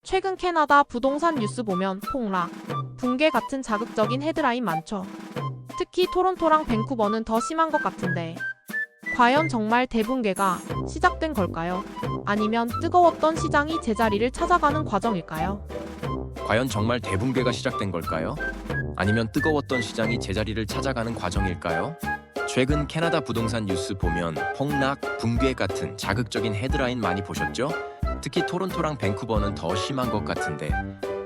최근 캐나다 부동산 뉴스 보면 폭락, 붕괴 같은 자극적인 헤드라인 많죠. 특히 토론토랑 밴쿠버는 더 심한 것 같은데 과연 정말 대붕괴가 시작된 걸까요? 아니면 뜨거웠던 시장이 제자리를 찾아가는 과정일까요? 과연 정말 대붕괴가 시작된 걸까요? 아니면 뜨거웠던 시장이 제자리를 찾아가는 과정일까요? 최근 캐나다 부동산 뉴스 보면 폭락, 붕괴 같은 자극적인 헤드라인 많이 보셨죠? 특히 토론토랑 밴쿠버는 더 심한 것 같은데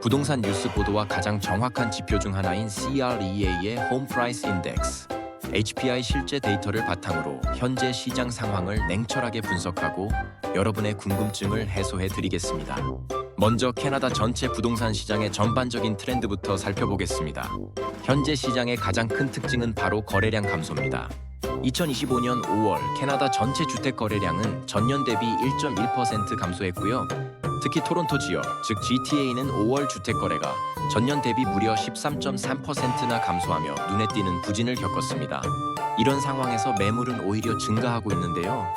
부동산 뉴스 보도와 가장 정확한 지표 중 하나인 CREA의 홈 프라이스 인덱스 HPI 실제 데이터를 바탕으로 현재 시장 상황을 냉철하게 분석하고 여러분의 궁금증을 해소해 드리겠습니다. 먼저 캐나다 전체 부동산 시장의 전반적인 트렌드부터 살펴보겠습니다. 현재 시장의 가장 큰 특징은 바로 거래량 감소입니다. 2025년 5월 캐나다 전체 주택 거래량은 전년 대비 1.1% 감소했고요. 특히 토론토 지역, 즉 GTA는 5월 주택 거래가 전년 대비 무려 13.3%나 감소하며 눈에 띄는 부진을 겪었습니다. 이런 상황에서 매물은 오히려 증가하고 있는데요.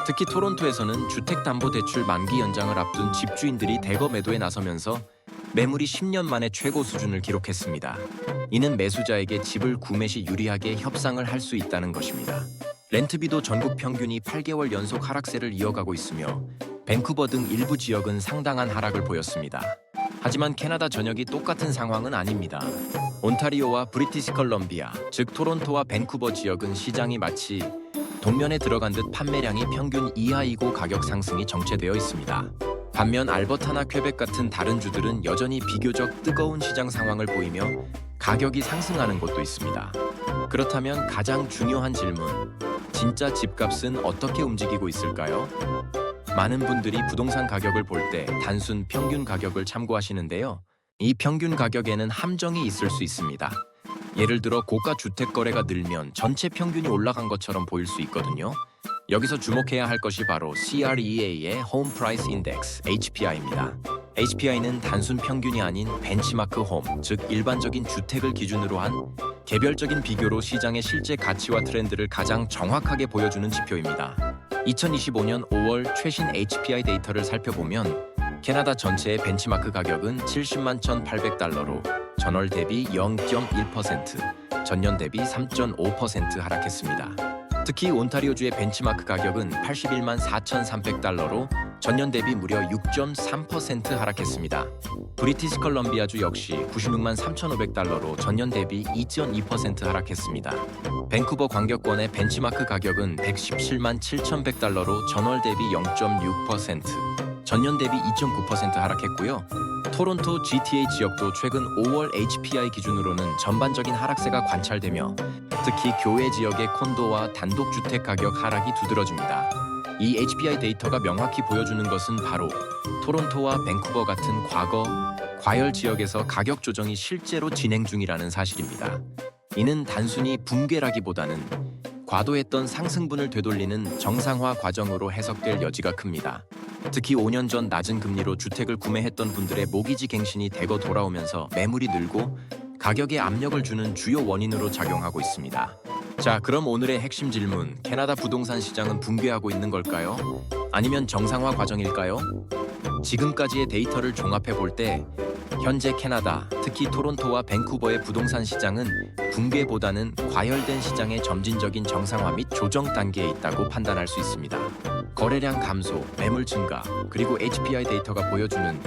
특히 토론토에서는 주택담보대출 만기 연장을 앞둔 집주인들이 대거 매도에 나서면서 매물이 10년 만에 최고 수준을 기록했습니다. 이는 매수자에게 집을 구매 시 유리하게 협상을 할 수 있다는 것입니다. 렌트비도 전국 평균이 8개월 연속 하락세를 이어가고 있으며 밴쿠버 등 일부 지역은 상당한 하락을 보였습니다. 하지만 캐나다 전역이 똑같은 상황은 아닙니다. 온타리오와 브리티시 컬럼비아, 즉 토론토와 밴쿠버 지역은 시장이 마치 동면에 들어간 듯 판매량이 평균 이하이고 가격 상승이 정체되어 있습니다. 반면 알버타나 퀘벡 같은 다른 주들은 여전히 비교적 뜨거운 시장 상황을 보이며 가격이 상승하는 곳도 있습니다. 그렇다면 가장 중요한 질문, 진짜 집값은 어떻게 움직이고 있을까요? 많은 분들이 부동산 가격을 볼 때 단순 평균 가격을 참고하시는데요. 이 평균 가격에는 함정이 있을 수 있습니다. 예를 들어 고가 주택 거래가 늘면 전체 평균이 올라간 것처럼 보일 수 있거든요. 여기서 주목해야 할 것이 바로 CREA의 홈 프라이스 인덱스 HPI입니다. HPI는 단순 평균이 아닌 벤치마크 홈, 즉 일반적인 주택을 기준으로 한 개별적인 비교로 시장의 실제 가치와 트렌드를 가장 정확하게 보여주는 지표입니다. 2025년 5월 최신 HPI 데이터를 살펴보면 캐나다 전체의 벤치마크 가격은 70만 1,800달러로 전월 대비 0.1%, 전년 대비 3.5% 하락했습니다. 특히 온타리오주의 벤치마크 가격은 81만 4,300달러로 전년 대비 무려 6.3% 하락했습니다. 브리티시 컬럼비아주 역시 96만 3,500달러로 전년 대비 2.2% 하락했습니다. 밴쿠버 광역권의 벤치마크 가격은 117만 7,100달러로 전월 대비 0.6%, 전년 대비 2.9% 하락했고요. 토론토 GTA 지역도 최근 5월 HPI 기준으로는 전반적인 하락세가 관찰되며 특히 교외 지역의 콘도와 단독주택 가격 하락이 두드러집니다. 이 HPI 데이터가 명확히 보여주는 것은 바로 토론토와 밴쿠버 같은 과열 지역에서 가격 조정이 실제로 진행 중이라는 사실입니다. 이는 단순히 붕괴라기보다는 과도했던 상승분을 되돌리는 정상화 과정으로 해석될 여지가 큽니다. 특히 5년 전 낮은 금리로 주택을 구매했던 분들의 모기지 갱신이 대거 돌아오면서 매물이 늘고 가격에 압력을 주는 주요 원인으로 작용하고 있습니다. 자, 그럼 오늘의 핵심 질문, 캐나다 부동산 시장은 붕괴하고 있는 걸까요? 아니면 정상화 과정일까요? 지금까지의 데이터를 종합해 볼 때 현재 캐나다, 특히 토론토와 밴쿠버의 부동산 시장은 붕괴보다는 과열된 시장의 점진적인 정상화 및 조정 단계에 있다고 판단할 수 있습니다. 거래량 감소, 매물 증가, 그리고 HPI 데이터가 보여주는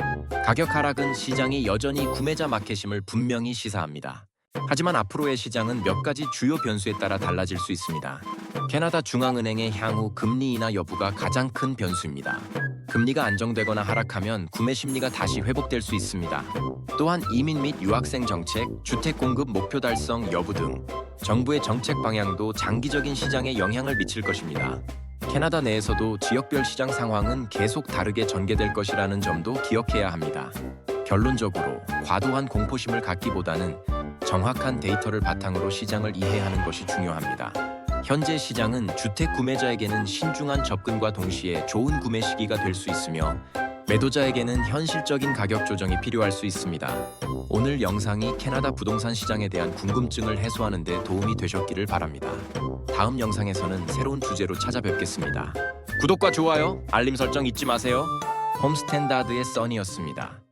가격 하락은 시장이 여전히 구매자 마켓임을 분명히 시사합니다. 하지만 앞으로의 시장은 몇 가지 주요 변수에 따라 달라질 수 있습니다. 캐나다 중앙은행의 향후 금리 인하 여부가 가장 큰 변수입니다. 금리가 안정되거나 하락하면 구매 심리가 다시 회복될 수 있습니다. 또한 이민 및 유학생 정책, 주택 공급 목표 달성 여부 등 정부의 정책 방향도 장기적인 시장에 영향을 미칠 것입니다. 캐나다 내에서도 지역별 시장 상황은 계속 다르게 전개될 것이라는 점도 기억해야 합니다. 결론적으로 과도한 공포심을 갖기보다는 정확한 데이터를 바탕으로 시장을 이해하는 것이 중요합니다. 현재 시장은 주택 구매자에게는 신중한 접근과 동시에 좋은 구매 시기가 될 수 있으며 매도자에게는 현실적인 가격 조정이 필요할 수 있습니다. 오늘 영상이 캐나다 부동산 시장에 대한 궁금증을 해소하는 데 도움이 되셨기를 바랍니다. 다음 영상에서는 새로운 주제로 찾아뵙겠습니다. 구독과 좋아요, 알림 설정 잊지 마세요. 홈스탠다드의 써니였습니다.